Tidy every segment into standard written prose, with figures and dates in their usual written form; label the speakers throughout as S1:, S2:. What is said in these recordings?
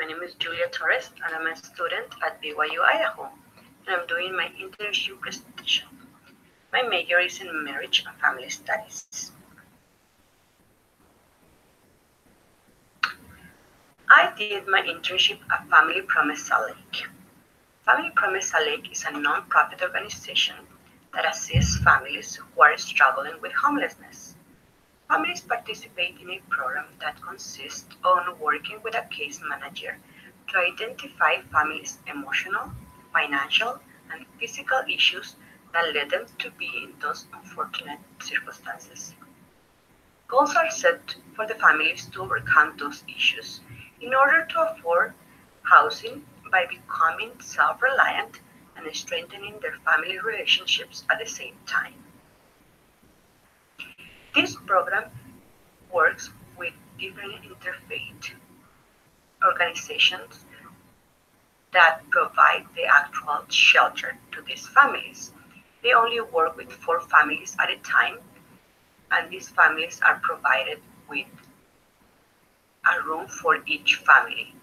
S1: name is Torres, and I'm a student at BYU, Idaho, and I'm doing my internship presentation. My major is in marriage and family studies. I did my internship at Family Promise Salt Lake. Family Promise Salt Lake is a non-profit organization that assists families who are struggling with homelessness. Families participate in a program that consists on working with a case manager to identify families' emotional, financial, and physical issues that led them to be in those unfortunate circumstances. Goals are set for the families to overcome those issues in order to afford housing by becoming self-reliant and strengthening their family relationships at the same time. This program works with different interfaith organizations that provide the actual shelter to these families. They only work with 4 families at a time, and these families are provided with a room for each family.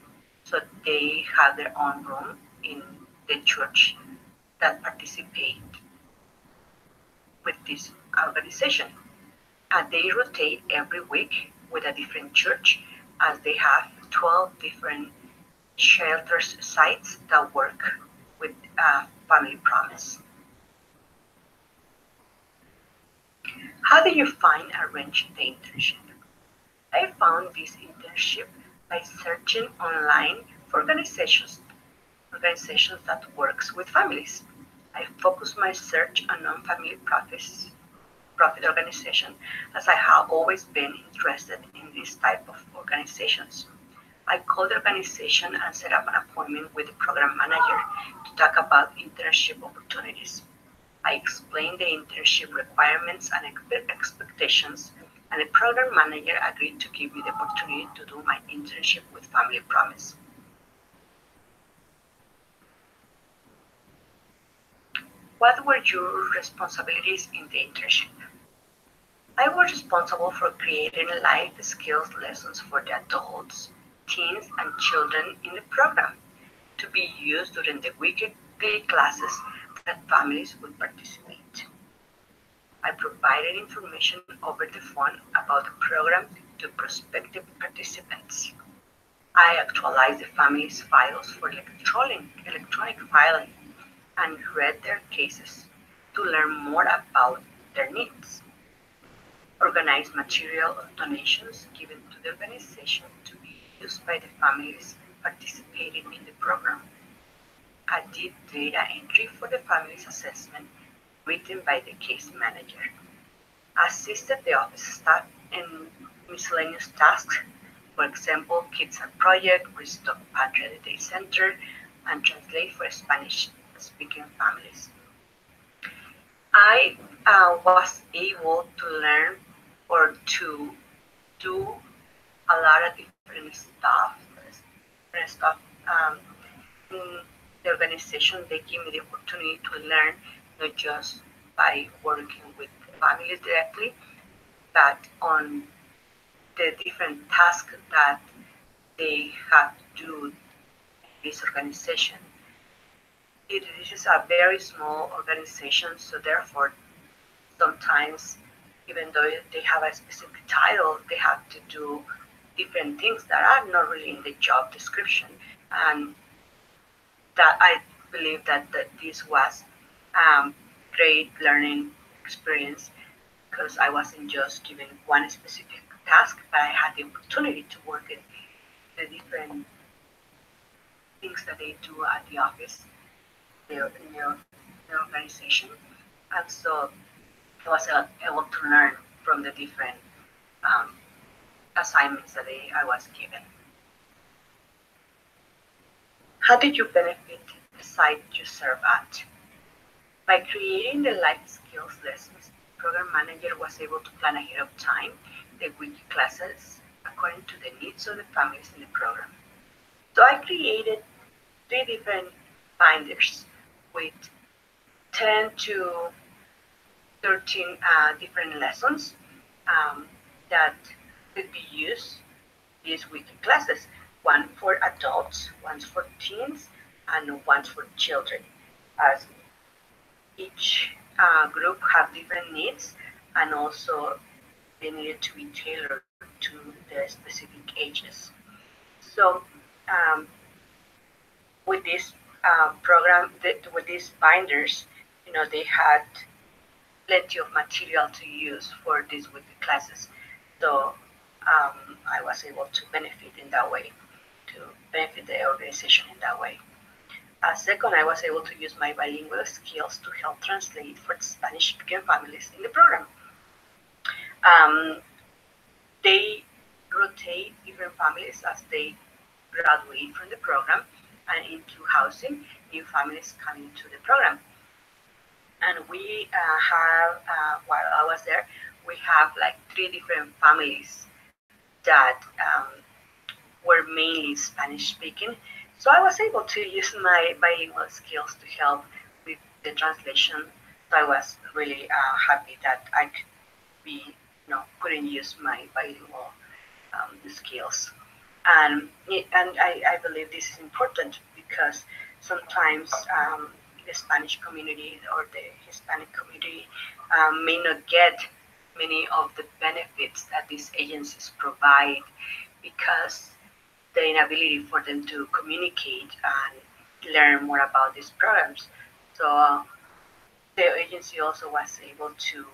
S1: So they have their own room in the church that participate with this organization. And they rotate every week with a different church, as they have 12 different shelters sites that work with Family Promise. How do you find arrange the internship? I found this internship by searching online for organizations that works with families. I focused my search on non-family profit organization, as I have always been interested in this type of organizations. I called the organization and set up an appointment with the program manager to talk about internship opportunities. I explained the internship requirements and expectations, and the program manager agreed to give me the opportunity to do my internship with Family Promise. What were your responsibilities in the internship? I was responsible for creating life skills lessons for the adults, teens, and children in the program to be used during the weekly classes that families would participate. I provided information over the phone about the program to prospective participants. I actualized the families' files for electronic filing and read their cases to learn more about their needs. Organized material donations given to the organization to be used by the families participating in the program. I did data entry for the family's assessment written by the case manager. Assisted the office staff in miscellaneous tasks, for example, Kids Art Project, Restock Patria Day Center, and translate for Spanish-speaking families. I was able to learn or to do a lot of different stuff. In the organization, they give me the opportunity to learn not just by working with families directly, but on the different tasks that they have to do in this organization. It is a very small organization, so therefore, sometimes, even though they have a specific title, they have to do different things that are not really in the job description. And that I believe that this was great learning experience, because I wasn't just given one specific task, but I had the opportunity to work in the different things that they do at the office, their organization. And so I was able to learn from the different assignments that I was given. How did you benefit the site you serve at? By creating the life skills lessons, the program manager was able to plan ahead of time the weekly classes according to the needs of the families in the program. So I created 3 different binders with 10 to 13 different lessons that could be used these weekly classes. one for adults, one's for teens, and one's for children, as each group have different needs, and also they needed to be tailored to the specific ages. So um, with this program, with these binders, they had plenty of material to use for these weekly classes. So I was able to benefit in that way, to benefit the organization in that way. Second, I was able to use my bilingual skills to help translate for the Spanish-speaking families in the program. Um, they rotate different families as they graduate from the program and into housing new families coming to the program. And we have, while I was there, we have like three different families that were mainly Spanish speaking. So I was able to use my bilingual skills to help with the translation. So I was really happy that I could be, put in use my bilingual skills. And I believe this is important because sometimes the Spanish community or the Hispanic community may not get many of the benefits that these agencies provide because the inability for them to communicate and learn more about these programs. So the agency also was able to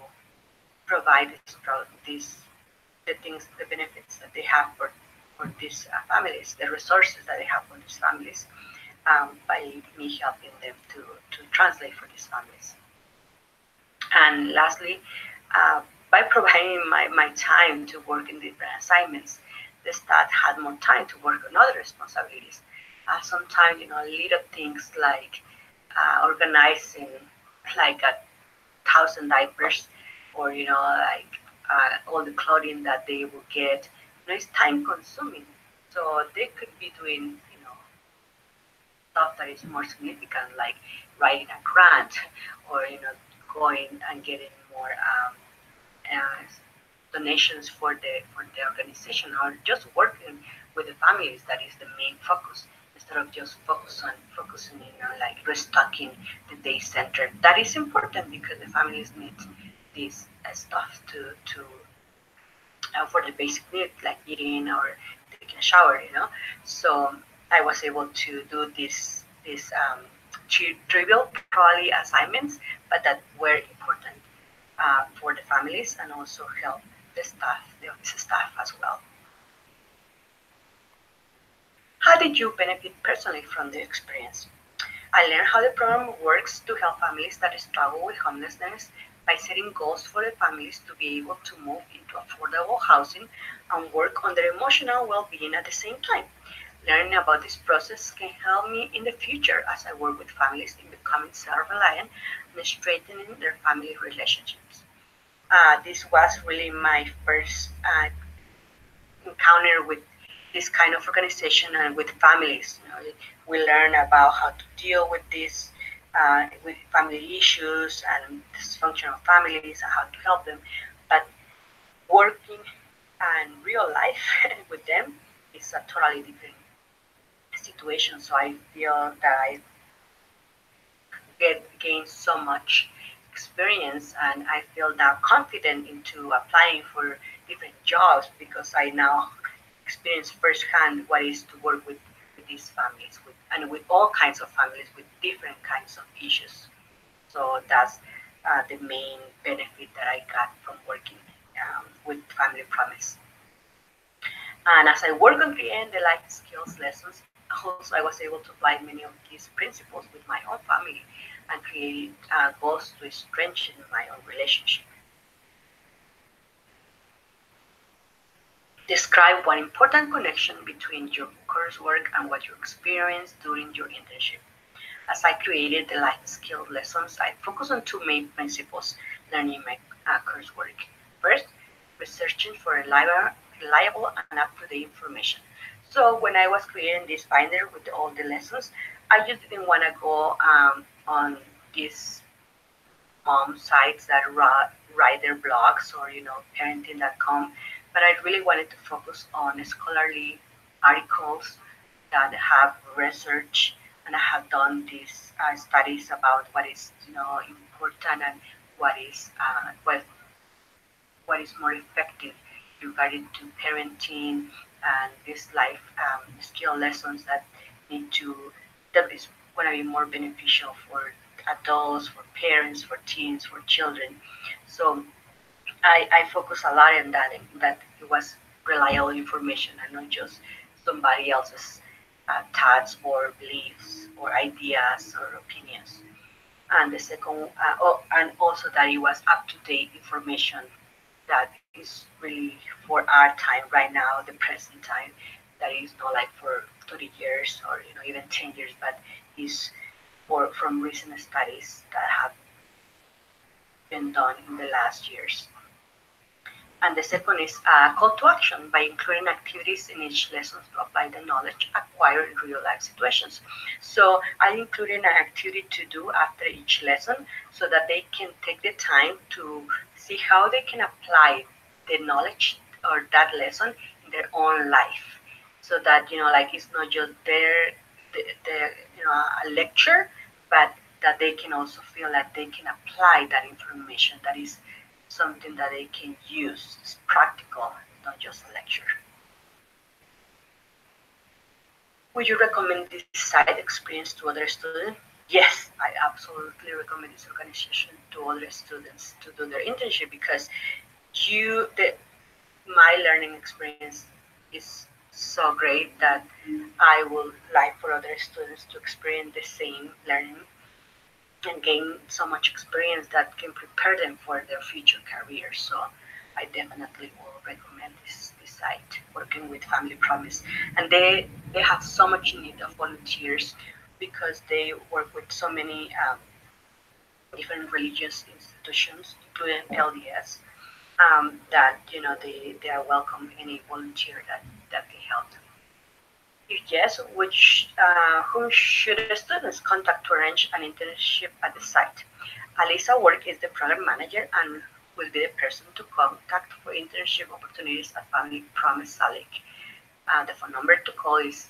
S1: provide the things, the benefits that they have for these families, the resources that they have for these families, by me helping them to translate for these families. And lastly, by providing my time to work in different assignments, the staff had more time to work on other responsibilities. Sometimes, little things like organizing like 1,000 diapers, or like all the clothing that they will get. It's time consuming, so they could be doing stuff that is more significant, like writing a grant, or going and getting more uh, donations for the organization, or just working with the families. That is the main focus, instead of just focusing like restocking the day center. That is important because the families need this stuff to for the basic needs like eating or taking a shower. So I was able to do this trivial probably assignments, but that were important for the families and also help the office staff as well. How did you benefit personally from the experience? I learned how the program works to help families that struggle with homelessness by setting goals for the families to be able to move into affordable housing and work on their emotional well-being at the same time. Learning about this process can help me in the future as I work with families in becoming self-reliant and strengthening their family relationships. This was really my first encounter with this kind of organization and with families. We learn about how to deal with this, with family issues and dysfunctional families and how to help them. But working and real life with them is a totally different situation. So I feel that I gained so much experience, and I feel now confident into applying for different jobs because I now experience firsthand what it is to work with these families, and with all kinds of families with different kinds of issues. So that's the main benefit that I got from working with Family Promise. And as I work on creating the life skills lessons, also I was able to apply many of these principles with my own family and create goals to strengthen my own relationship. Describe one important connection between your coursework and what you experienced during your internship. As I created the life skill lessons, I focused on two main principles learning my coursework. First, researching for reliable and up-to-date information. So when I was creating this binder with all the lessons, I just didn't want to go on these sites that write their blogs or parenting.com, but I really wanted to focus on scholarly articles that have research and have done these studies about what is important and what is what is more effective regarding to parenting and these life skill lessons that need to that is going to be more beneficial for adults, for parents, for teens, for children. So I focus a lot on that, that it was reliable information and not just somebody else's thoughts or beliefs or ideas or opinions. And the second, and also that it was up to date information that is really for our time right now, the present time, that is not like for 30 years or even 10 years, but is for from recent studies that have been done in the last years. And the second is a call to action by including activities in each lesson to apply the knowledge acquired in real life situations. So I included an activity to do after each lesson so that they can take the time to see how they can apply the knowledge or that lesson in their own life. So that like it's not just their a lecture, but that they can also feel that they can apply that information that is something that they can use. It's practical, not just a lecture. Would you recommend this site experience to other students? Yes, I absolutely recommend this organization to other students to do their internship because my learning experience is so great that I would like for other students to experience the same learning and gain so much experience that can prepare them for their future career. So I definitely will recommend this site, working with Family Promise. And they have so much need of volunteers because they work with so many different religious institutions, including LDS, that they are welcome any volunteer that can help them. If yes, whom should students contact to arrange an internship at the site? Alisa Work is the program manager and will be the person to contact for internship opportunities at Family Promise Salik. The phone number to call is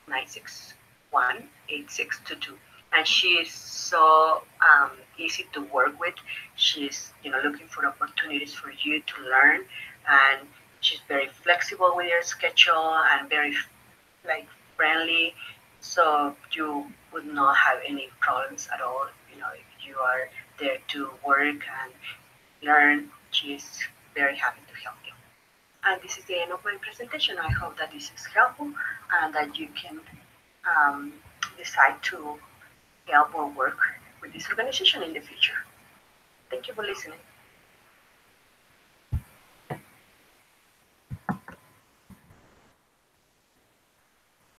S1: 801-961-8622. And she is so easy to work with. She's looking for opportunities for you to learn, and she's very flexible with your schedule and very like friendly, so you would not have any problems at all. If you are there to work and learn, she's very happy to help you. And this is the end of my presentation. I hope that this is helpful and that you can um, decide to help or work with this organization in the future. Thank you for listening.